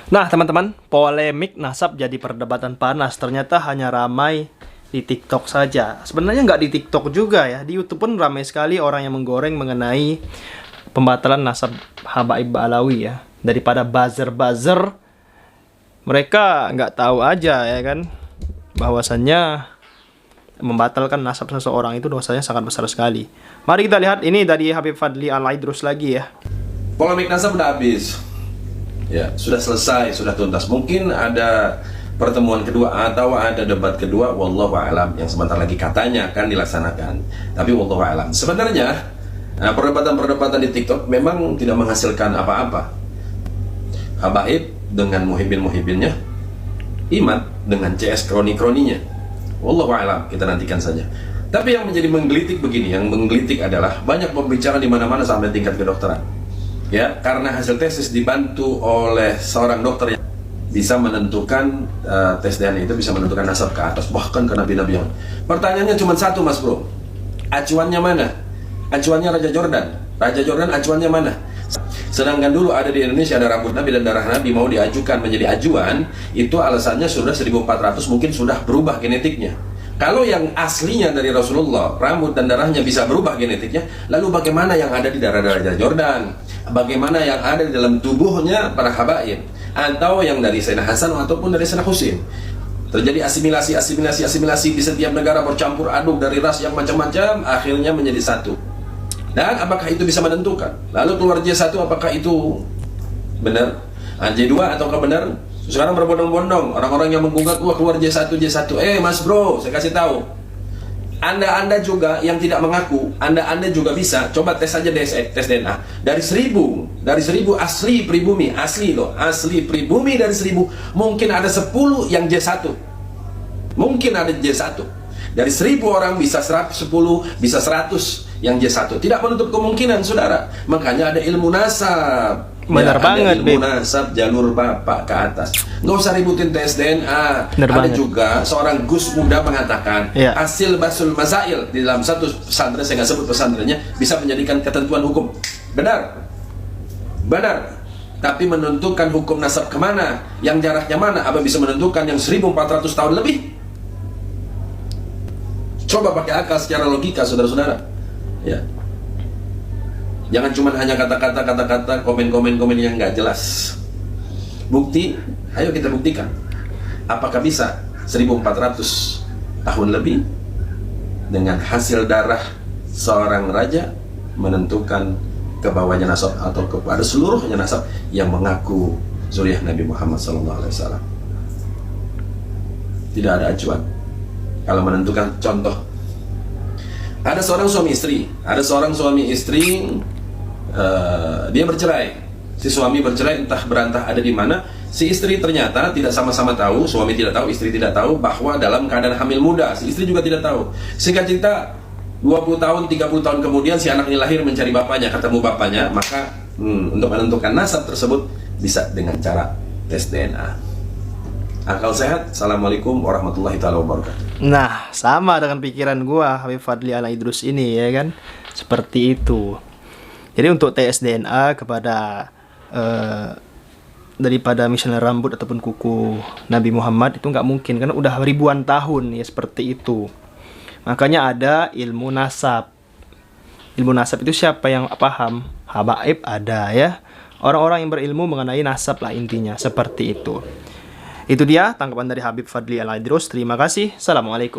Nah, teman-teman, polemik nasab jadi perdebatan panas. Ternyata hanya ramai di TikTok saja. Sebenarnya nggak di TikTok juga ya. Di YouTube pun ramai sekali orang yang menggoreng mengenai pembatalan nasab Habaib Ba'alawi ya. Daripada buzzer-buzzer, mereka nggak tahu aja ya kan, bahwasannya membatalkan nasab seseorang itu dosanya sangat besar sekali. Mari kita lihat ini dari Habib Fadli Al-Aidrus lagi ya. Polemik nasab udah habis. Ya, sudah selesai, sudah tuntas. Mungkin ada pertemuan kedua atau ada debat kedua, wallahu a'lam, yang sebentar lagi katanya akan dilaksanakan. Tapi wallahu a'lam. Sebenarnya perdebatan-perdebatan di TikTok memang tidak menghasilkan apa-apa. Habaib dengan muhibin-muhibinnya, Iman dengan CS kroni-kroninya. Wallahu a'lam, kita nantikan saja. Tapi yang menjadi menggelitik begini, yang menggelitik adalah banyak pembicaraan di mana-mana sampai tingkat kedokteran. Ya, karena hasil tesis dibantu oleh seorang dokter yang bisa menentukan tes DNA itu bisa menentukan nasab ke atas, bahkan ke nabi-nabi yang. Pertanyaannya cuma satu, Mas Bro. Acuannya mana? Acuannya Raja Jordan. Raja Jordan acuannya mana? Sedangkan dulu ada di Indonesia ada rambut Nabi dan darah Nabi mau diajukan menjadi ajuan, itu alasannya sudah 1400 mungkin sudah berubah genetiknya. Kalau yang aslinya dari Rasulullah, rambut dan darahnya bisa berubah genetiknya, lalu bagaimana yang ada di darah-darah Raja Jordan? Bagaimana yang ada di dalam tubuhnya para habaib? Atau yang dari Sayyidina Hasan ataupun dari Sayyidina Husain? Terjadi asimilasi di setiap negara, bercampur aduk dari ras yang macam-macam, akhirnya menjadi satu. Dan apakah itu bisa menentukan? Lalu keluar J1, apakah itu benar? J2 ataukah benar? Sekarang berbondong-bondong orang-orang yang menggugat, wah keluar J1. Mas Bro, saya kasih tahu. Anda juga yang tidak mengaku, Anda juga bisa coba tes saja tes DNA. Dari 1000 asli pribumi, asli pribumi dari 1000, mungkin ada 10 yang J1. Mungkin ada J1. Dari 1000 orang bisa 10, bisa 100 yang J1. Tidak menutup kemungkinan, saudara. Makanya ada ilmu nasab. Benar banget, ilmu nasab jalur bapak ke atas. Nggak usah ributin tes DNA. Ada banget. juga seorang Gus Muda mengatakan hasil basul masail di dalam satu pesantren, saya nggak sebut pesantrennya, bisa menjadikan ketentuan hukum. Benar. Tapi menentukan hukum nasab kemana, yang jaraknya mana, apa bisa menentukan yang 1400 tahun lebih? Coba pakai akal secara logika, saudara-saudara. Ya. Jangan cuma hanya kata-kata, komen yang nggak jelas. Bukti, ayo kita buktikan. Apakah bisa 1400 tahun lebih dengan hasil darah seorang raja menentukan ke bawahnya nasab atau kepada seluruhnya nasab yang mengaku zuriyah Nabi Muhammad SAW? Tidak ada acuan. Kalau menentukan, contoh, ada seorang suami istri, dia bercerai. Si suami bercerai, entah berantah ada di mana. Si istri ternyata tidak sama-sama tahu, suami tidak tahu, istri tidak tahu bahwa dalam keadaan hamil muda. Si istri juga tidak tahu. Singkat cerita, 20 tahun, 30 tahun kemudian si anak ini lahir mencari bapaknya, ketemu bapaknya, maka untuk menentukan nasab tersebut bisa dengan cara tes DNA. Akal sehat. Assalamualaikum warahmatullahi wabarakatuh. Nah, sama dengan pikiran gua Habib Fadli Al-Aidrus ini ya kan. Seperti itu. Jadi untuk tes DNA kepada daripada misalnya rambut ataupun kuku Nabi Muhammad itu nggak mungkin, karena udah ribuan tahun ya seperti itu. Makanya ada ilmu nasab. Ilmu nasab itu siapa yang paham? Habaib ada ya. Orang-orang yang berilmu mengenai nasab lah intinya, seperti itu. Itu dia tanggapan dari Habib Fadli Al-Aidrus. Terima kasih. Assalamualaikum.